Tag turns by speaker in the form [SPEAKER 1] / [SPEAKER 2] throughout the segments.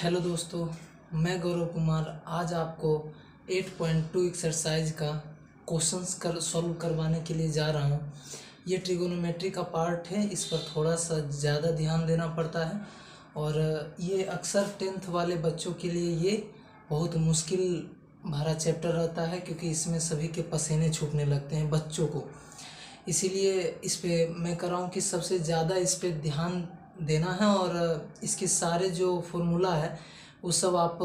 [SPEAKER 1] Hello दोस्तों, मैं गौरव कुमार आज आपको 8.2 एक्सरसाइज का क्वेश्चंस सॉल्व करवाने के लिए जा रहा हूँ। ये ट्रिगोनोमेट्री का पार्ट है, इस पर थोड़ा सा ज़्यादा ध्यान देना पड़ता है और ये अक्सर 10th वाले बच्चों के लिए ये बहुत मुश्किल भरा चैप्टर रहता है, क्योंकि इसमें सभी के पसीने छूटने लगते हैं बच्चों को। इसीलिए इस पे मैं कर रहा हूँ कि सबसे ज़्यादा इस पे ध्यान देना है और इसके सारे जो फॉर्मूला है वो सब आप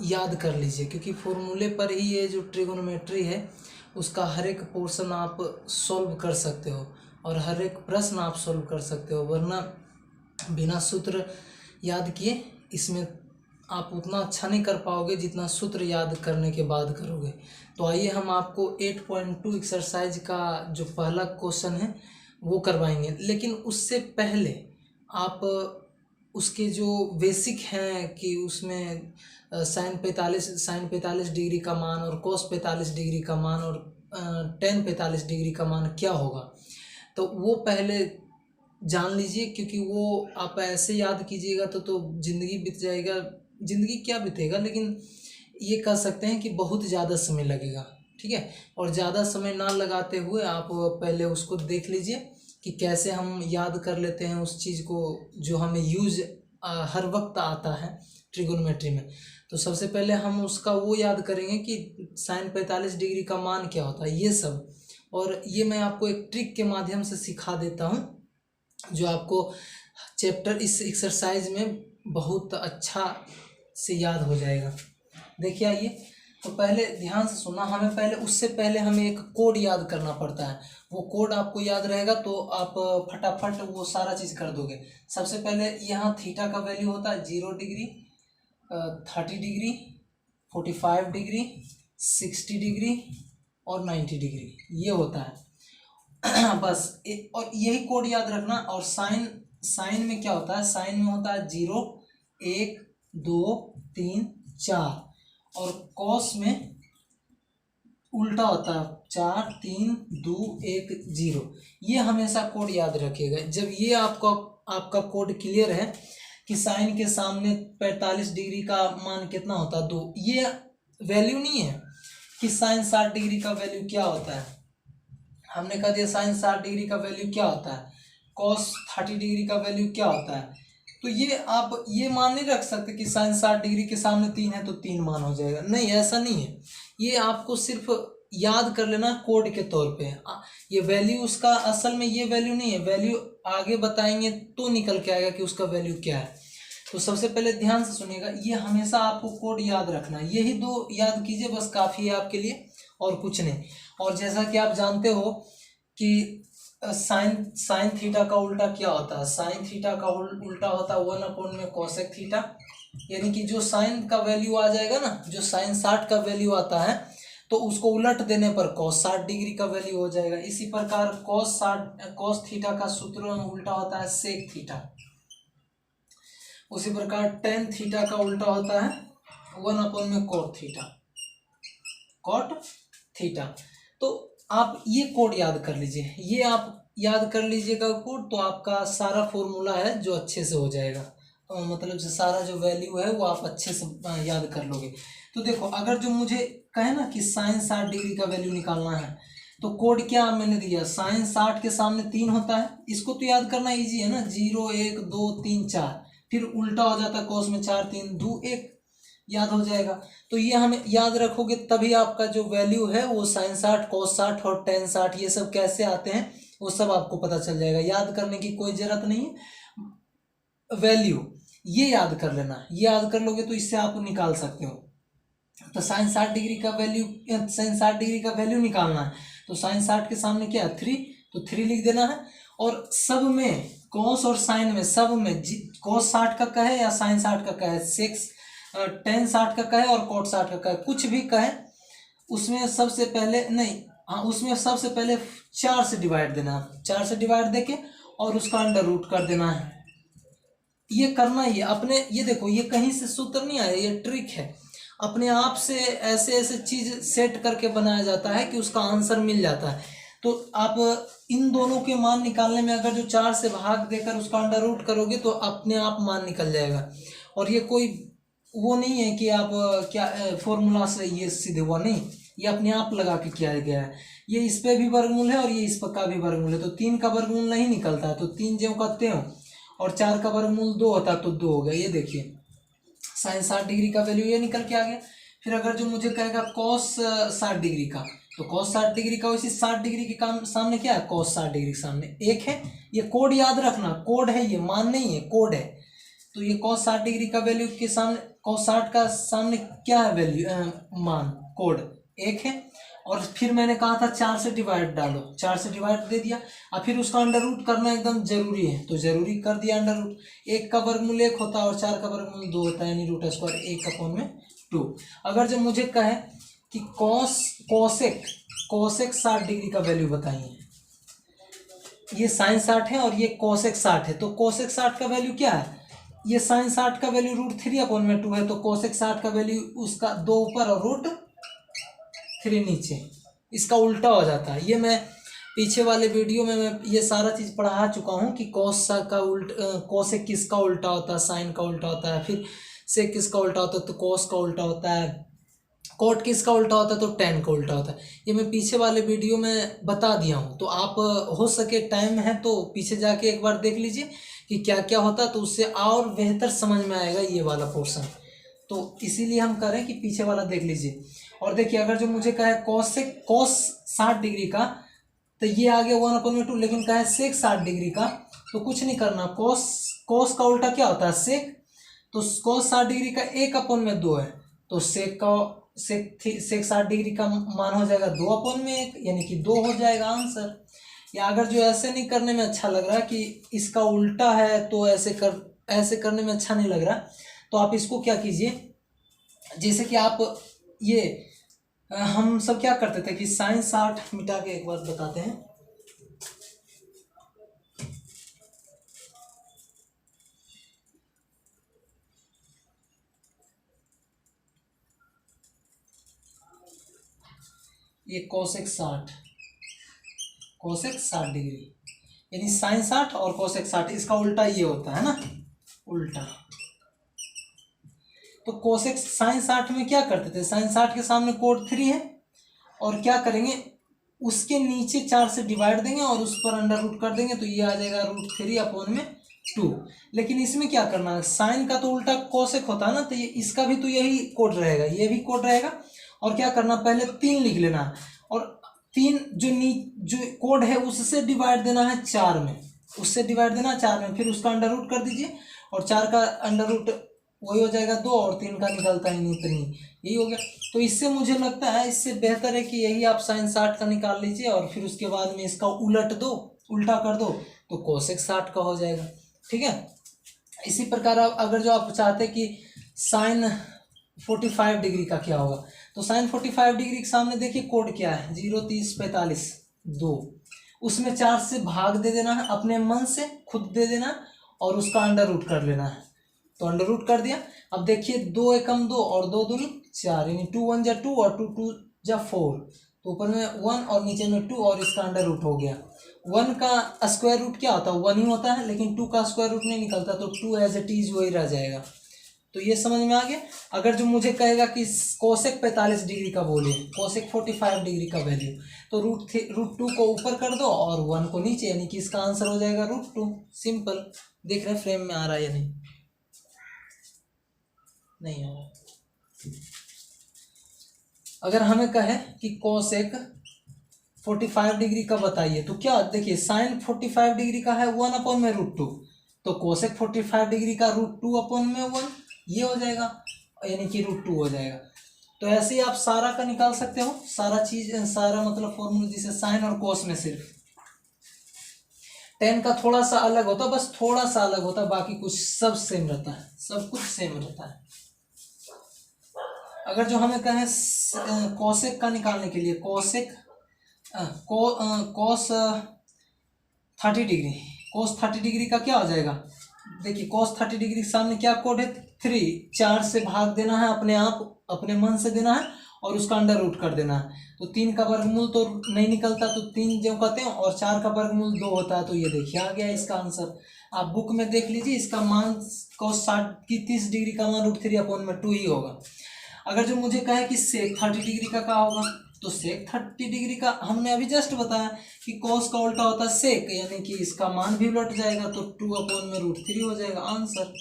[SPEAKER 1] याद कर लीजिए, क्योंकि फॉर्मूले पर ही ये जो ट्रिगोनोमेट्री है उसका हर एक पोर्शन आप सॉल्व कर सकते हो और हर एक प्रश्न आप सॉल्व कर सकते हो। वरना बिना सूत्र याद किए इसमें आप उतना अच्छा नहीं कर पाओगे जितना सूत्र याद करने के बाद करोगे। तो आइए हम आपको 8.2 एक्सरसाइज का जो पहला क्वेश्चन है वो करवाएंगे, लेकिन उससे पहले आप उसके जो बेसिक हैं कि उसमें साइन 45 डिग्री का मान और कोस 45 डिग्री का मान और टेन 45 डिग्री का मान क्या होगा, तो वो पहले जान लीजिए। क्योंकि वो आप ऐसे याद कीजिएगा तो ज़िंदगी बीत जाएगा, ज़िंदगी क्या बीतेगा, लेकिन ये कह सकते हैं कि बहुत ज़्यादा समय लगेगा। ठीक है, और ज़्यादा समय ना लगाते हुए आप पहले उसको देख लीजिए कि कैसे हम याद कर लेते हैं उस चीज़ को जो हमें यूज हर वक्त आता है ट्रिगोनोमेट्री में। तो सबसे पहले हम उसका वो याद करेंगे कि साइन 45 डिग्री का मान क्या होता है, ये सब। और ये मैं आपको एक ट्रिक के माध्यम से सिखा देता हूँ जो आपको चैप्टर इस एक्सरसाइज में बहुत अच्छा से याद हो जाएगा। देखिए आइए, तो पहले ध्यान से सुनना। उससे पहले हमें एक कोड याद करना पड़ता है। वो कोड आपको याद रहेगा तो आप फटाफट वो सारा चीज़ कर दोगे। सबसे पहले यहाँ थीटा का वैल्यू होता है 0 डिग्री, 30 डिग्री, 45 डिग्री, 60 डिग्री और 90 डिग्री, ये होता है। बस और यही कोड याद रखना। और साइन में क्या होता है, साइन में होता है 0, 1, 2, 3, 4 और कॉस में उल्टा होता है 4, 3, 2, 1, 0। ये हमेशा कोड याद रखिएगा। जब ये आपका कोड क्लियर है कि साइन के सामने 45 डिग्री का मान कितना होता है 2, ये वैल्यू नहीं है कि साइन 60 डिग्री का वैल्यू क्या होता है। हमने कह दिया साइन 60 डिग्री का वैल्यू क्या होता है, कॉस 30 डिग्री का वैल्यू क्या होता है। तो ये आप ये मान नहीं रख सकते कि साइन 60 डिग्री के सामने 3 है तो 3 मान हो जाएगा। नहीं, ऐसा नहीं है। ये आपको सिर्फ याद कर लेना कोड के तौर पे। ये वैल्यू उसका असल में ये वैल्यू नहीं है, वैल्यू आगे बताएंगे तो निकल के आएगा कि उसका वैल्यू क्या है। तो सबसे पहले ध्यान से सुनिएगा, ये हमेशा आपको कोड याद रखना है। यही दो याद कीजिए, बस काफ़ी है आपके लिए और कुछ नहीं। और जैसा कि आप जानते हो कि साइन थीटा का उल्टा क्या होता है, साइन थीटा का उल्टा होता है 1 में कोसेक थीटा। यानी कि जो साइन का वैल्यू आ जाएगा ना, जो साइन 60 का वैल्यू आता है तो उसको उलट देने पर कॉस 60 डिग्री का वैल्यू हो जाएगा। इसी प्रकार कॉस थीटा का सूत्र उल्टा होता है सेक थीटा। उसी प्रकार टेन थीटा का उल्टा होता है 1 में कॉट थीटा। तो आप ये कोड याद कर लीजिए, ये आप याद कर लीजिएगा कोड, तो आपका सारा फॉर्मूला है जो अच्छे से हो जाएगा। मतलब से सारा जो वैल्यू है वो आप अच्छे से याद कर लोगे। तो देखो, अगर जो मुझे कहे ना कि साइन 60 डिग्री का वैल्यू निकालना है तो कोड क्या मैंने दिया, साइन 60 के सामने 3 होता है। इसको तो याद करना इजी है ना, 0, 1, 2, 3, 4, फिर उल्टा हो जाता है कोस में 4, 3, 2, 1, याद हो जाएगा। तो ये हमें याद रखोगे तभी आपका जो वैल्यू है वो साइन 60, कोस 60 और टेन 60 ये सब कैसे आते हैं वो सब आपको पता चल जाएगा। याद करने की कोई जरूरत नहीं है, वैल्यू ये याद कर लेना। ये याद कर लोगे तो इससे आप निकाल सकते हो। तो साइन 60 डिग्री का वैल्यू निकालना है। तो साइन 60 के सामने क्या है 3, तो 3 लिख देना है। और सब में कॉस और साइन में सब में कॉस 60 का कहे या साइन 60 का कहे, सेक्स टेन 60 का कहे और कोट 60 का कहे, कुछ भी कहे, उसमें सबसे पहले नहीं, हाँ उसमें सबसे पहले 4 से डिवाइड देना है। 4 से डिवाइड देके और उसका अंडर रूट कर देना है। ये करना ही अपने, ये देखो ये कहीं से सूत्र नहीं आया, ये ट्रिक है। अपने आप से ऐसे ऐसे चीज सेट करके बनाया जाता है कि उसका आंसर मिल जाता है। तो आप इन दोनों के मान निकालने में अगर जो 4 से भाग देकर उसका अंडर रूट करोगे तो अपने आप मान निकल जाएगा। और ये कोई वो नहीं है कि आप क्या फॉर्मूला से ये सीधे हुआ, नहीं, ये अपने आप लगा के किया गया है। ये इस पे भी वर्गमूल है और ये इस पर का भी वर्गमूल है, तो 3 का वर्गमूल नहीं निकलता है, तो 3 ज्यों का त्यों, और 4 का वर्गमूल 2 होता तो 2 हो गया। ये देखिए साइन 60 डिग्री का वैल्यू ये निकल के आ गया। फिर अगर जो मुझे कहेगा कॉस 60 डिग्री का, तो कॉस 60 डिग्री का वैसे 60 डिग्री के काम सामने क्या है, कॉस 60 डिग्री के सामने 1 है। ये कोड याद रखना, कोड है, ये मान नहीं है, कोड है। तो ये कॉस 60 डिग्री का वैल्यू के सामने, कॉस 60 का सामने क्या है वैल्यू, मान, कोड 1 है। और फिर मैंने कहा था 4 से डिवाइड डालो, 4 से डिवाइड दे दिया। और फिर उसका अंडर रूट करना एकदम जरूरी है, तो जरूरी कर दिया अंडर रूट। 1 का वर्गमूल 1 होता है और 4 का वर्गमूल 2 होता है, यानी रूट स्क्वायर 1/2। अगर जो मुझे कहे कि कोसेक 60 डिग्री का वैल्यू बताइए, ये साइन 60 है और ये कोसेक 60 है, तो कोसेक 60 का वैल्यू क्या है, ये साइन 60 का वैल्यू √3/2 है, तो कोसेक 60 का वैल्यू उसका 2 ऊपर और √3 नीचे, इसका उल्टा हो जाता है। ये मैं पीछे वाले वीडियो में मैं ये सारा चीज़ पढ़ा चुका हूँ कि कोसेक किसका उल्टा होता है, साइन का उल्टा होता है, फिर सेक किसका उल्टा होता है तो कोस का उल्टा होता है, कोट किसका उल्टा होता है तो टेन का उल्टा होता है। ये मैं पीछे वाले वीडियो में बता दिया हूँ, तो आप हो सके टाइम है तो पीछे जाके एक बार देख लीजिए कि क्या क्या होता है, तो उससे और बेहतर समझ में आएगा ये वाला पोर्शन। तो इसीलिए हम कह रहे हैं कि पीछे वाला देख लीजिए। और देखिए अगर जो मुझे कहे कॉस 60 डिग्री का, तो ये आ गया 1/2, लेकिन कहे सेक 60 डिग्री का, तो कुछ नहीं करना, कोस का उल्टा क्या होता है, सेक, तो कोस 60 डिग्री का 1/2 है, तो सेक 60 डिग्री का मान हो जाएगा 2/1, यानी कि 2 हो जाएगा आंसर। या अगर जो ऐसे नहीं करने में अच्छा लग रहा कि इसका उल्टा है तो ऐसे करने में अच्छा नहीं लग रहा, तो आप इसको क्या कीजिए, जैसे कि आप ये हम सब क्या करते थे कि साइन 60 मिटा के एक बार बताते हैं। ये कोसेक 60 डिग्री, यानी साइन 60 और कोसेक 60, इसका उल्टा ये होता है ना, उल्टा। तो कोसेक साइन 60 में क्या करते थे, साइन 60 के सामने कोड 3 है, और क्या करेंगे, उसके नीचे 4 से डिवाइड देंगे और उस पर अंडर रूट कर देंगे, तो ये आ जाएगा √3/2। लेकिन इसमें क्या करना है, साइन का तो उल्टा कोसेक होता है ना, तो ये इसका भी तो यही कोड रहेगा, ये भी कोड रहेगा। और क्या करना, पहले 3 लिख लेना, और 3 जो कोड है उससे डिवाइड देना है 4 में, उससे डिवाइड देना 4 में, फिर उसका अंडर रूट कर दीजिए, और 4 का अंडर रूट वही हो जाएगा 2, और 3 का निकलता ही नहीं, 3, यही हो गया। तो इससे मुझे लगता है, इससे बेहतर है कि यही आप साइन 60 का निकाल लीजिए और फिर उसके बाद में इसका उल्टा कर दो, तो कोसेक 60 का हो जाएगा, ठीक है। इसी प्रकार अगर जो आप चाहते कि साइन 45 डिग्री का क्या होगा, तो साइन 45 डिग्री के सामने देखिए कोड क्या है, 0, 30, 45, 2, उसमें 4 से भाग दे देना है, अपने मन से खुद दे देना और उसका अंडर रूट कर लेना है, तो अंडर रूट कर दिया। अब देखिए 2 एकम 2 और 2 दूनी 4, यानी 2 1 जा 2 और 2 2 जा 4, तो ऊपर में 1 और नीचे में 2 और इसका अंडर रूट हो गया। 1 का स्क्वायर रूट क्या होता है, 1 ही होता है, लेकिन 2 का स्क्वायर रूट नहीं निकलता, तो 2 एज इट इज वही रह जाएगा। तो ये समझ में आ गया। अगर जो मुझे कहेगा कि कोसेक 45 डिग्री का बोलिए, कोसेक 45 डिग्री का वैल्यू, तो √2 को ऊपर कर दो और 1 को नीचे, यानी कि इसका आंसर हो जाएगा √2। सिंपल। देख रहे फ्रेम में आ रहा है या नहीं आ रहा। अगर हमें कहे कि कोसेक 45 डिग्री का बताइए, तो क्या देखिए साइन 45 डिग्री का है 1/√2, तो कोसेक 45 डिग्री का √2/1 ये हो जाएगा, यानी कि √2 हो जाएगा। तो ऐसे ही आप सारा का निकाल सकते हो, सारा मतलब फॉर्मूला, जिसे साइन और कोस में सिर्फ टेन का थोड़ा सा अलग होता है, बस थोड़ा सा अलग होता है, बाकी कुछ सब सेम रहता है, सब कुछ सेम रहता है। अगर जो हमें कहें कोसेक का निकालने के लिए, कोस 30 डिग्री का क्या हो जाएगा, देखिए कोस 30 डिग्री के सामने क्या कोड है, 3, 4 से भाग देना है, अपने आप अपने मन से देना है और उसका अंडर रूट कर देना है। तो 3 का वर्गमूल तो नहीं निकलता, तो 3 जो कहते हैं, और 4 का वर्गमूल 2 होता है, तो ये देखिए आ गया इसका आंसर। आप बुक में देख लीजिए, इसका मान cos 60 की 30 डिग्री का मान √3/2 ही होगा। अगर जो मुझे कहे कि सेक 30 डिग्री का क्या होगा, तो सेक 30 डिग्री का हमने अभी जस्ट बताया कि कॉस का उल्टा होता है सेक, यानी कि इसका मान भी उलट जाएगा, तो 2/√3 हो जाएगा आंसर।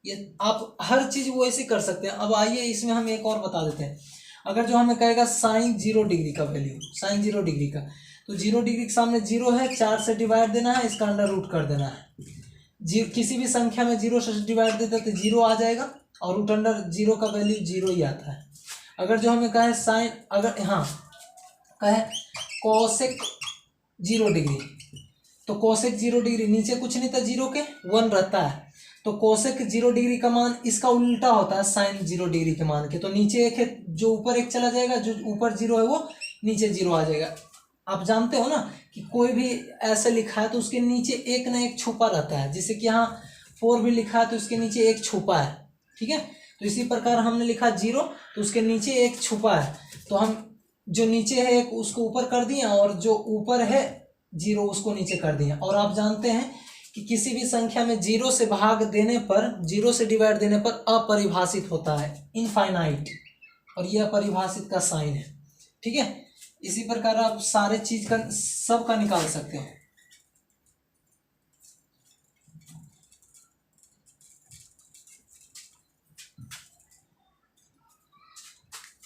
[SPEAKER 1] ये आप हर चीज वो ऐसे कर सकते हैं। अब आइए इसमें हम एक और बता देते हैं। अगर जो हमें कहेगा साइन 0 डिग्री का वैल्यू, साइन 0 डिग्री का, तो 0 डिग्री के सामने 0 है, 4 से डिवाइड देना है, इसका अंडर रूट कर देना है। किसी भी संख्या में 0 से डिवाइड देते तो 0 आ जाएगा, और रूट अंडर 0 का वैल्यू 0 ही आता है। अगर जो हमें कहे साइन, अगर हाँ कहे कोसेक 0 डिग्री, तो कोसेक 0 डिग्री नीचे कुछ नहीं था, 0 के 1 रहता है, तो कोसेक 0 डिग्री का मान इसका उल्टा होता है साइन 0 डिग्री के मान के। तो नीचे एक है, जो ऊपर एक चला जाएगा, जो ऊपर 0 है वो नीचे 0 आ जाएगा। आप जानते हो ना कि कोई भी ऐसे लिखा है तो उसके नीचे एक ना एक छुपा रहता है, जैसे कि यहाँ 4 भी लिखा है तो उसके नीचे एक छुपा है, ठीक है। तो इसी प्रकार हमने लिखा 0 तो उसके नीचे एक छुपा है, तो हम जो नीचे है एक उसको ऊपर कर दिए, और जो ऊपर है 0 उसको नीचे कर दिए। और आप जानते हैं कि किसी भी संख्या में 0 से भाग देने पर, 0 से डिवाइड देने पर अपरिभाषित होता है, इनफाइनाइट, और यह अपरिभाषित का साइन है, ठीक है। इसी प्रकार आप सारे चीज का सब का निकाल सकते हैं।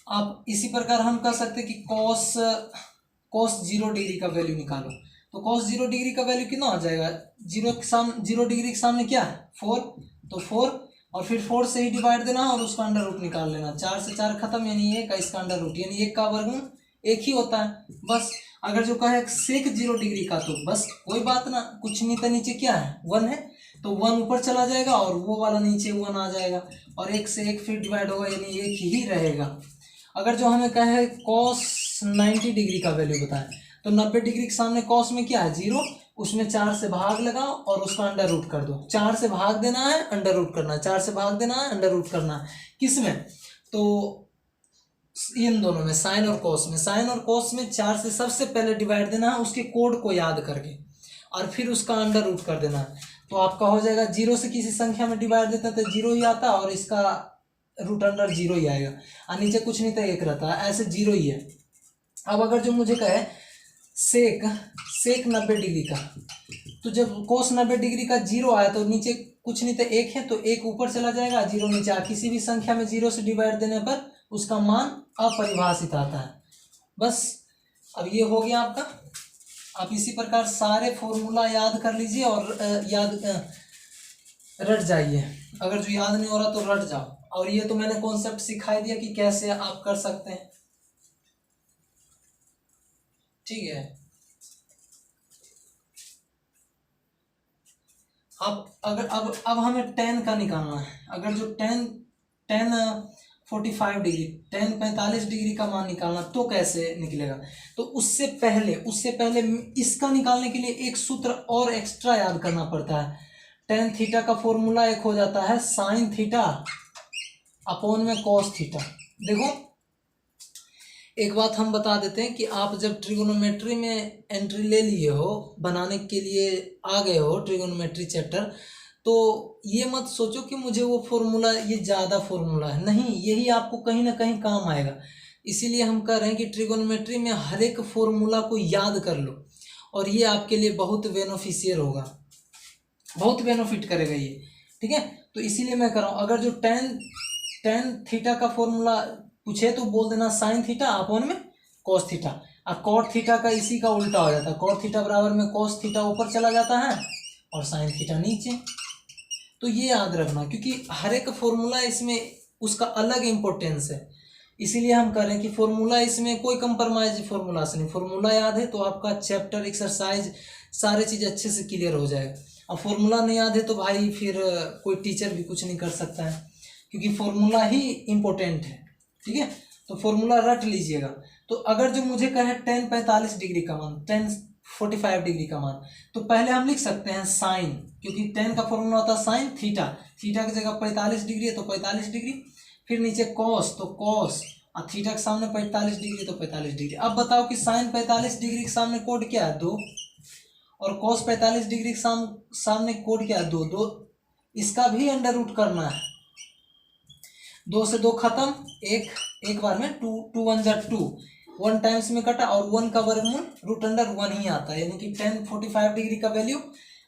[SPEAKER 1] आप इसी प्रकार हम कर सकते हैं कि cos 0 डिग्री का वैल्यू निकालो, तो cos 0 डिग्री का वैल्यू कितना हो जाएगा, 0 डिग्री के सामने क्या है 4, तो 4, और फिर 4 से ही डिवाइड देना और उसका अंडर रूट निकाल लेना, 4 से 4 खत्म, यानी 1 का इसका अंडर रूट, यानी 1 का वर्गमूल 1 ही होता है बस। अगर जो कहे सेक 0 डिग्री का, तो बस कोई बात ना, कुछ नहीं था, नीचे क्या है 1 है, तो 1 ऊपर चला जाएगा और वो वाला नीचे 1 आ जाएगा, और 1 से 1 फिर डिवाइड होगा, यानी 1 ही रहेगा। अगर जो हमें कहे cos 90 डिग्री का वैल्यू बताएं, तो 90 डिग्री के सामने cos में क्या है 0, उसमें 4 से भाग लगाओ और उसका अंडर रूट कर दो, 4 से भाग देना है अंडर रूट करना है, 4 से भाग देना है अंडर रूट करना है, किस में, तो इन दोनों में, साइन और कॉस में। साइन और कॉस में 4 से सबसे पहले डिवाइड देना है उसके कोड को याद करके, और फिर उसका अंडर रूट कर देना है, तो आपका हो जाएगा 0 से किसी संख्या में डिवाइड देता तो 0 ही आता, और इसका रूट अंडर 0 ही आएगा, और नीचे कुछ नहीं था 1 रहता है, ऐसे 0 ही है। अब अगर जो मुझे कहे सेक 90 डिग्री का, तो जब कोस 90 डिग्री का 0 आया तो नीचे कुछ नहीं था 1 है, तो 1 ऊपर चला जाएगा, 0 नीचे आ, किसी भी संख्या में 0 से डिवाइड देने पर उसका मान अपरिभाषित आता है बस। अब ये हो गया आपका। आप इसी प्रकार सारे फॉर्मूला याद कर लीजिए और रट जाइए, अगर जो याद नहीं हो रहा तो रट जाओ। और ये तो मैंने कॉन्सेप्ट सिखाई दिया कि कैसे आप कर सकते हैं, ठीक है। अब हमें 10 का निकालना है। अगर जो 10 45 डिग्री 10 45 डिग्री का मान निकालना, तो कैसे निकलेगा, तो उससे पहले इसका निकालने के लिए एक सूत्र और एक्स्ट्रा याद करना पड़ता है। टेन थीटा का फॉर्मूला एक हो जाता है साइन थीटा अपॉन में कॉस थीटा। देखो एक बात हम बता देते हैं कि आप जब ट्रिगोनोमेट्री में एंट्री ले लिए हो, बनाने के लिए आ गए हो ट्रिगोनोमेट्री चैप्टर, तो ये मत सोचो कि मुझे वो फॉर्मूला, ये ज़्यादा फॉर्मूला है, नहीं, यही आपको कहीं ना कहीं काम आएगा। इसीलिए हम कह रहे हैं कि ट्रिगोनोमेट्री में हर एक फॉर्मूला को याद कर लो, और ये आपके लिए बहुत बेनिफिशियल होगा, बहुत बेनिफिट करेगा ये, ठीक है। तो इसीलिए मैं कर रहा हूँ, अगर जो टेन थीटा का फॉर्मूला पूछे तो बोल देना साइन थीटा अपॉन में कॉस थीटा, और कॉट थीटा का इसी का उल्टा हो जाता है, कॉट थीटा बराबर में कॉस थीटा ऊपर चला जाता है और साइन थीटा नीचे। तो ये याद रखना, क्योंकि हर एक फॉर्मूला इसमें उसका अलग इम्पोर्टेंस है, इसीलिए हम कह रहे हैं कि फॉर्मूला इसमें कोई कंप्रोमाइज फॉर्मूला से नहीं, फॉर्मूला याद है तो आपका चैप्टर एक्सरसाइज सारे चीज़ अच्छे से क्लियर हो जाएगा। और फॉर्मूला नहीं याद है तो भाई फिर कोई टीचर भी कुछ नहीं कर सकता है, क्योंकि फॉर्मूला ही इम्पोर्टेंट है, ठीक है। तो फॉर्मूला रट लीजिएगा। तो अगर जो मुझे कहे 10 45 डिग्री का मान, 10 45 डिग्री का मान, तो पहले हम लिख सकते हैं साइन, क्योंकि 10 का फॉर्मूला होता है साइन थीटा, थीटा की जगह 45 डिग्री है तो 45 डिग्री, फिर नीचे कॉस तो कॉस, और थीटा के सामने 45 डिग्री तो 45 डिग्री। अब बताओ कि साइन 45 डिग्री के सामने कोड क्या है 2, और cos 45 डिग्री के सामने कोड क्या है 2, 2 इसका भी अंडर रूट करना है। 2 से 2 खत्म, एक बार में 2 2 1 जा 2, 1 टाइम्स में कटा और 1 का वर्गमूल रूट अंडर 1 ही आता है, यानी कि tan 45 डिग्री का वैल्यू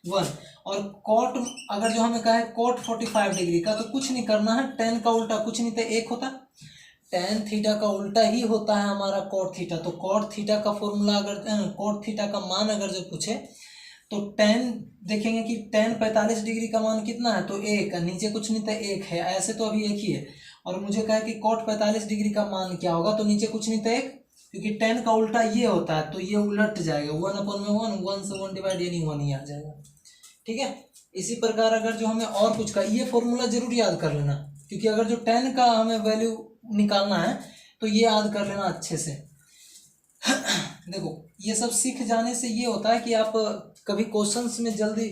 [SPEAKER 1] 1। और कॉट अगर जो हमें कहा है कॉट 45 डिग्री का, तो कुछ नहीं करना है, tan का उल्टा कुछ नहीं तो 1 होता, tan थीटा का उल्टा ही होता है हमारा कॉट थीटा। तो कॉट थीटा का फॉर्मूला अगर कॉट थीटा का मान अगर जो पूछे तो tan देखेंगे कि tan 45 डिग्री का मान कितना है, तो 1, नीचे कुछ नहीं तो 1 है, ऐसे तो अभी 1 ही है। और मुझे कहा कि कॉट 45 डिग्री का मान क्या होगा, तो नीचे कुछ नहीं तो 1, क्योंकि tan का उल्टा ये होता है तो ये उलट जाएगा, 1/1, 1 से 1 डिवाइड यानी 1 ही आ जाएगा। ठीक है, इसी प्रकार अगर जो हमें और कुछ का, ये फॉर्मूला जरूर याद कर लेना, क्योंकि अगर जो tan का हमें वैल्यू निकालना है तो ये याद कर लेना अच्छे से। देखो ये सब सीख जाने से ये होता है कि आप कभी क्वेश्चंस में जल्दी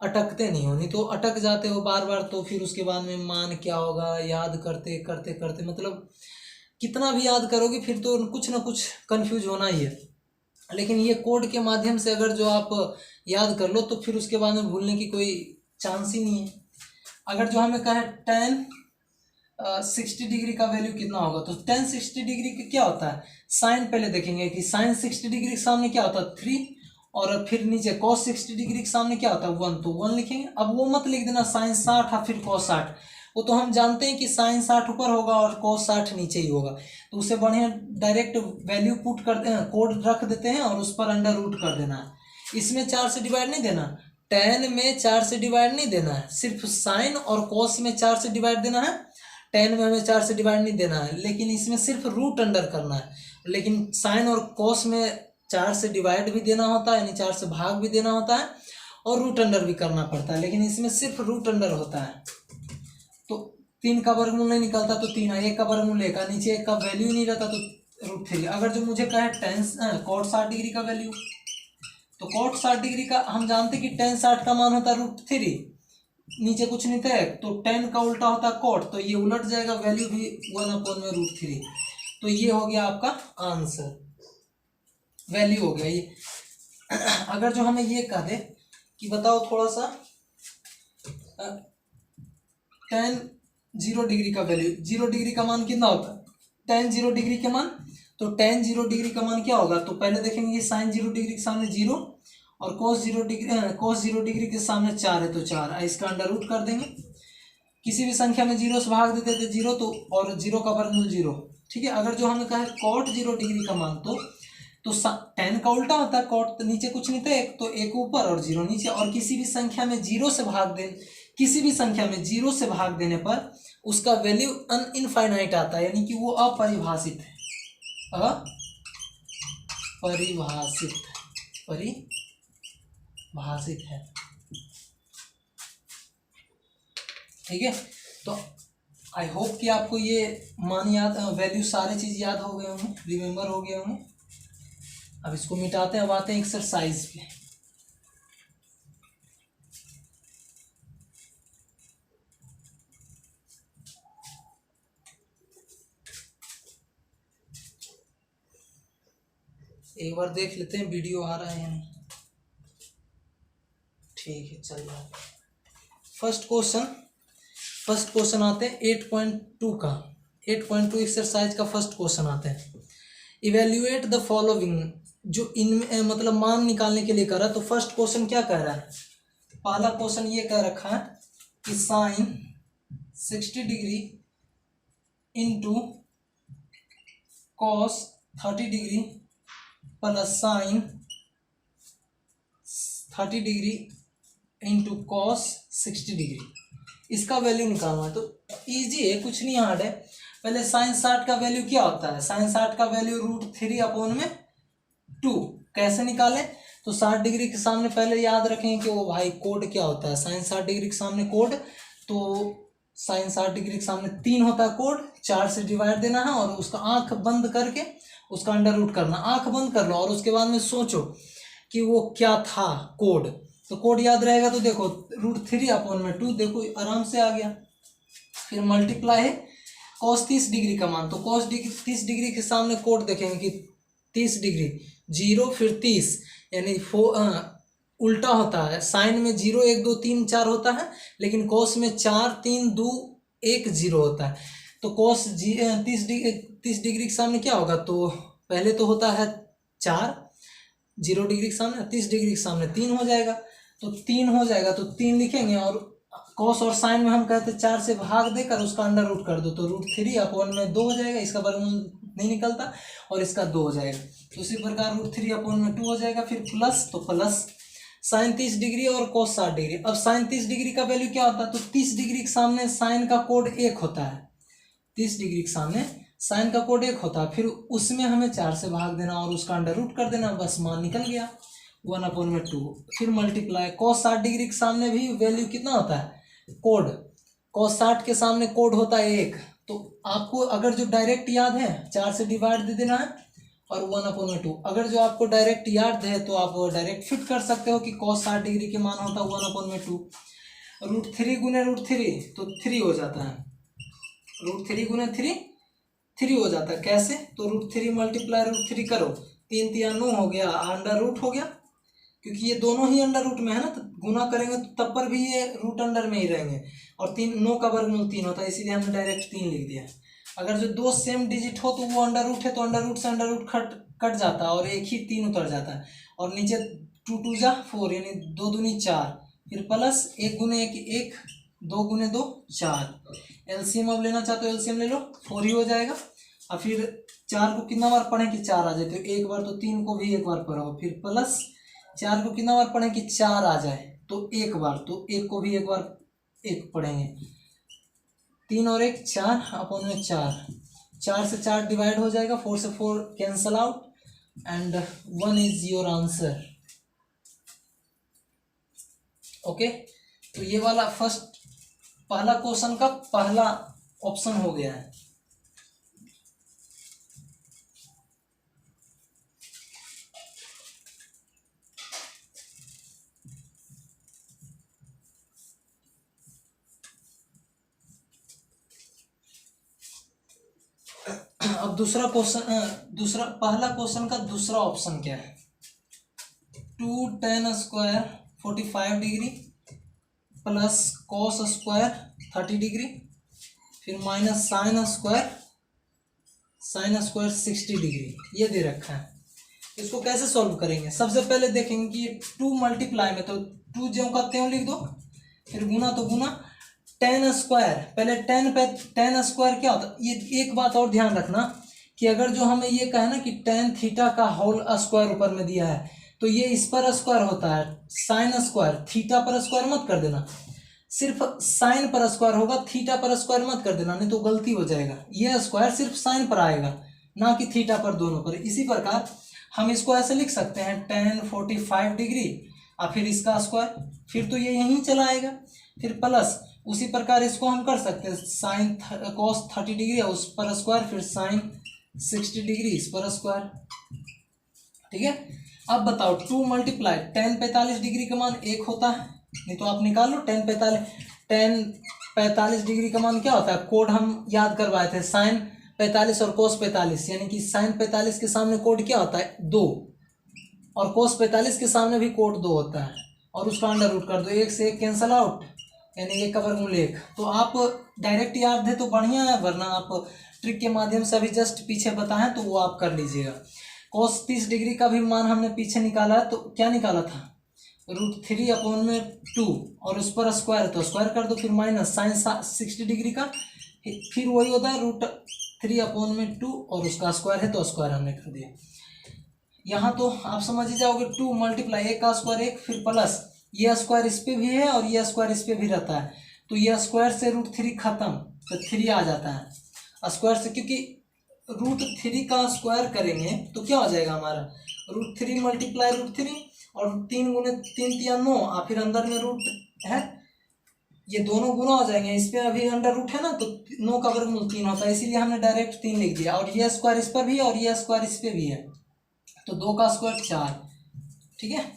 [SPEAKER 1] अटकते नहीं हो, नहीं तो अटक जाते हो बार बार, तो फिर उसके बाद में मान क्या होगा याद करते करते करते, मतलब कितना भी याद करोगे फिर तो कुछ ना कुछ कंफ्यूज होना ही है। लेकिन ये कोड के माध्यम से अगर जो आप याद कर लो तो फिर उसके बाद में भूलने की कोई चांस ही नहीं है। अगर जो हमें कहा tan 60 डिग्री का वैल्यू कितना होगा, तो tan 60 डिग्री का क्या होता है, साइन पहले देखेंगे कि साइन 60 डिग्री के सामने क्या होता है 3, और फिर नीचे cos 60 डिग्री के सामने क्या होता है 1, तो 1 लिखेंगे। अब वो मत लिख देना साइन 60 और फिर cos 60, वो तो हम जानते हैं कि साइन 60 ऊपर होगा और cos 60 नीचे ही होगा, तो उसे बढ़िया डायरेक्ट वैल्यू पुट करते हैं, कोड रख देते हैं और उस पर अंडर रूट कर देना है। इसमें 4 से डिवाइड नहीं देना, tan में 4 से डिवाइड नहीं देना है, सिर्फ साइन और cos में 4 से डिवाइड देना है, tan में हमें 4 से डिवाइड नहीं देना है, लेकिन इसमें सिर्फ रूट अंडर करना है। लेकिन साइन और cos में 4 से डिवाइड भी देना होता है, यानी 4 से भाग भी देना होता है और रूट अंडर भी करना पड़ता है, लेकिन इसमें सिर्फ रूट अंडर होता है। तो 3 का वर्गमूल नहीं निकलता तो 3, 1 का वर्गमूल 1, नीचे 1 का वैल्यू नहीं रहता तो √3। अगर जो मुझे कहे tan cot 60 डिग्री का वैल्यू, तो cot 60 डिग्री का हम जानते कि tan 60 का मान होता है √3, नीचे कुछ नहीं था, तो tan का उल्टा होता है cot, तो ये उलट जाएगा, वैल्यू भी 1/√3। तो ये हो गया आपका आंसर, वैल्यू हो गया ये। अगर जो हमें ये कह दे कि बताओ थोड़ा सा tan 0 डिग्री का वैल्यू, 0 डिग्री का मान कितना होता है, tan 0 डिग्री के मान, तो tan 0 डिग्री का मान क्या होगा, तो पहले देखेंगे sin 0 डिग्री के सामने 0 और cos 0 डिग्री के सामने 4 है तो 4, इसका अंडर रूट कर देंगे। किसी भी संख्या में 0 से भाग देते थे 0, तो और 0 का वर्गमूल 0। ठीक है, अगर जो हमें कहा है cot 0 डिग्री का मान, तो tan का उल्टा होता है cot, तो नीचे कुछ नहीं था 1, तो 1 ऊपर और 0 नीचे, और किसी भी संख्या में 0 से भाग दें, किसी भी संख्या में 0 से भाग देने पर उसका वैल्यू इनफाइनाइट आता है, यानी कि वो अपरिभाषित है, परिभाषित है। ठीक है, तो आई होप कि आपको ये मान याद, वैल्यू सारे चीज याद हो गए होंगे, रिमेम्बर हो गए होंगे। अब इसको मिटाते हैं, अब आते हैं एक्सरसाइज पे। एक बार देख लेते हैं वीडियो आ रहा है या नहीं। ठीक है, चल रहा है। फर्स्ट क्वेश्चन आते हैं 8.2 का, 8.2 एक्सरसाइज का फर्स्ट क्वेश्चन आते हैं। इवेल्युएट द फॉलोइंग, जो इनमें मतलब मान निकालने के लिए करा, तो फर्स्ट क्वेश्चन क्या कह रहा है, पहला क्वेश्चन ये कह रखा है कि sine 60 degree into cos 30 degree plus sine 30 degree into cos 60 degree, इसका वैल्यू निकालना है। तो इजी है, कुछ नहीं हार्ड है। पहले साइन 60 का वैल्यू क्या होता है, साइन 60 का वैल्यू √3/2, कैसे निकाले, तो 60 डिग्री के सामने पहले याद रखें कि वो भाई कोड क्या होता है, साइन 60 डिग्री के सामने कोड, तो साइन 60 डिग्री के सामने 3 होता है कोड, 4 से डिवाइड देना है और उसका आंख बंद करके उसका अंडर रूट करना, आंख बंद कर लो और उसके बाद में सोचो कि वो क्या था कोड, तो कोड याद रहेगा। तो देखो √3/2, देखो आराम से आ गया। फिर मल्टीप्लाई है cos 30 डिग्री का मान, तो cos 30 डिग्री के सामने कोड देखेंगे कि 30 डिग्री 0 फिर 30, यानी उल्टा होता है, साइन में 0 1 2 3 4 होता है, लेकिन कोस में 4 3 2 1 0 होता है। तो कोस 30 डिग्री के सामने क्या होगा, तो पहले तो होता है 4, 0 डिग्री के सामने, 30 डिग्री के सामने 3 हो जाएगा, तो 3 हो जाएगा, तो 3 लिखेंगे। और कॉस और साइन में हम कहते हैं 4 से भाग देकर उसका अंडर रूट कर दो, तो √3 अपॉन में 2 हो जाएगा, इसका वर्गमूल नहीं निकलता, और इसका 2 हो जाएगा। तो इसी प्रकार √3 अपॉन में 2 हो जाएगा, फिर प्लस, तो प्लस साइन 30 डिग्री और कॉस 60 डिग्री। अब साइन 30 डिग्री का वैल्यू क्या होता है, तो 30 डिग्री के सामने साइन का कोड 1 होता है, 30 डिग्री के सामने साइन का कोड 1 होता है, फिर उसमें हमें 4 से भाग देना और उसका अंडर रूट कर देना, बस मान निकल गया 1 अपॉन में 2। फिर मल्टीप्लाई, कॉस 60 डिग्री के सामने भी वैल्यू कितना होता है, कोड, कॉस 60 के सामने कोड होता है 1। तो आपको अगर जो डायरेक्ट याद है 4 से डिवाइड दे देना है और 1 अपॉन में 2। अगर जो आपको डायरेक्ट याद है तो आप डायरेक्ट फिट कर सकते हो कि कॉस 60 डिग्री के मान होता है 1 अपॉन में 2। √3 गुने √3 तो 3 हो जाता है, √3 गुने 3 हो जाता है। कैसे, तो √3 मल्टीप्लाई √3 करो, 3 3 9 हो गया, अंडर रूट हो गया, क्योंकि ये दोनों ही अंडर रूट में है ना, तो गुना करेंगे तो तब पर भी ये रूट अंडर में ही रहेंगे, और 9 का वर्गमूल 3 होता है, इसीलिए हमने डायरेक्ट 3 लिख दिया। अगर जो 2 सेम डिजिट हो तो वो अंडर रूट है, तो अंडर रूट से अंडर रूट कट जाता है और एक ही 3 उतर जाता है, और नीचे 2 2 जा 4, यानी 2 दूनी 4, फिर प्लस 1 गुने 1 1, 2 गुने 2 4। एलसीएम अब लेना चाहते हो एलसीएम ले लो, 4 ही हो जाएगा। और फिर 4 को कितना बार पढ़ें कि 4 आ जाए, तो एक बार, तो 3 को भी एक बार पढ़ो, फिर प्लस 4 को कितना बार पढ़ें कि 4 आ जाए, तो एक बार, तो 1 को भी एक बार 1 पढ़ेंगे, 3 और 1 4 अपॉन में 4, 4 से 4 डिवाइड हो जाएगा, 4 से 4 cancel out, and 1 is your answer. Okay, तो ये वाला फर्स्ट पहला क्वेश्चन का पहला ऑप्शन हो गया है। अब दूसरा क्वेश्चन, पहला क्वेश्चन का दूसरा ऑप्शन क्या है, 2 tan square 45 degree plus cos square 30 degree, फिर माइनस साइन स्क्वायर 60 डिग्री, ये दे रखा है। इसको कैसे सॉल्व करेंगे, सबसे पहले देखेंगे कि 2 मल्टीप्लाई में, तो 2 ज्यों का त्यों लिख दो, फिर गुना तो गुना, tan स्क्वायर, पहले tan स्क्वायर क्या होता है, ये एक बात और ध्यान रखना कि अगर जो हमें ये कहे ना कि tan थीटा का होल स्क्वायर ऊपर में दिया है, तो ये इस पर स्क्वायर होता है, साइन स्क्वायर, थीटा पर स्क्वायर मत कर देना, सिर्फ साइन पर स्क्वायर होगा, थीटा पर स्क्वायर मत कर देना, नहीं तो गलती हो जाएगा। ये स्क्वायर सिर्फ साइन पर आएगा, ना कि थीटा पर, दोनों पर। इसी प्रकार हम इसको ऐसे लिख सकते हैं, tan 45 डिग्री और फिर इसका स्क्वायर, फिर तो ये यहीं चला आएगा, फिर प्लस उसी प्रकार इसको हम कर सकते हैं, साइन कॉस 30 डिग्री है उस पर स्क्वायर, फिर साइन 60 डिग्री इस पर स्क्वायर। ठीक है, अब बताओ 2 मल्टीप्लाई tan 45 डिग्री का मान 1 होता है, नहीं तो आप निकाल लो, tan 45 डिग्री का मान क्या होता है, कोड हम याद करवाए थे, साइन 45 और कोस 45, यानी कि साइन 45 के सामने कोड क्या होता है 2, और कोस 45 के सामने भी कोड 2 होता है, और उसका अंडर रूट कर दो, 1 से 1 कैंसल आउट, यानी 1 का वर्गमूल 1। तो आप डायरेक्ट याद है तो बढ़िया है, वरना आप ट्रिक के माध्यम से अभी जस्ट पीछे बताएं तो वो आप कर लीजिएगा। कोस 30 डिग्री का भी मान हमने पीछे निकाला है, तो क्या निकाला था, √3 अपॉन में 2, और उस पर स्क्वायर, तो स्क्वायर कर दो, फिर माइनस साइन 60 डिग्री का, फिर वही होता है √3 अपॉन में 2, और उसका स्क्वायर है तो स्क्वायर हमने कर दिया। यहाँ तो आप समझ ही जाओगे, 2 मल्टीप्लाई 1 का स्क्वायर 1, फिर प्लस ये स्क्वायर इस पे भी है और ये स्क्वायर इस पे भी रहता है, तो ये स्क्वायर से √3 खत्म, तो 3 आ जाता है स्क्वायर से, क्योंकि √3 का स्क्वायर करेंगे तो क्या हो जाएगा हमारा, √3 मल्टीप्लाई √3, और 3 गुने 3 3 9, और फिर अंदर में रूट है, ये दोनों गुना हो जाएंगे, इस पे अभी अंडर रूट है ना, तो 9 का वर्गमूल 3 होता है, इसीलिए हमने डायरेक्ट 3 लिख दिया, और ये स्क्वायर इस पर भी है और ये स्क्वायर इस पे भी है, तो 2 का स्क्वायर 4। ठीक है,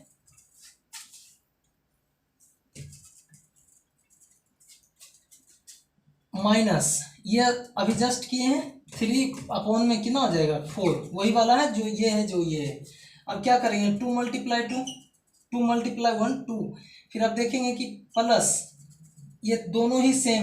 [SPEAKER 1] माइनस ये अभी जस्ट किए हैं, 3 अपॉन में कितना हो जाएगा 4, वही वाला है जो ये है, जो ये है। अब क्या करेंगे, 2 मल्टीप्लाई 2, 2 × 1 2, फिर आप देखेंगे कि प्लस, ये दोनों ही सेम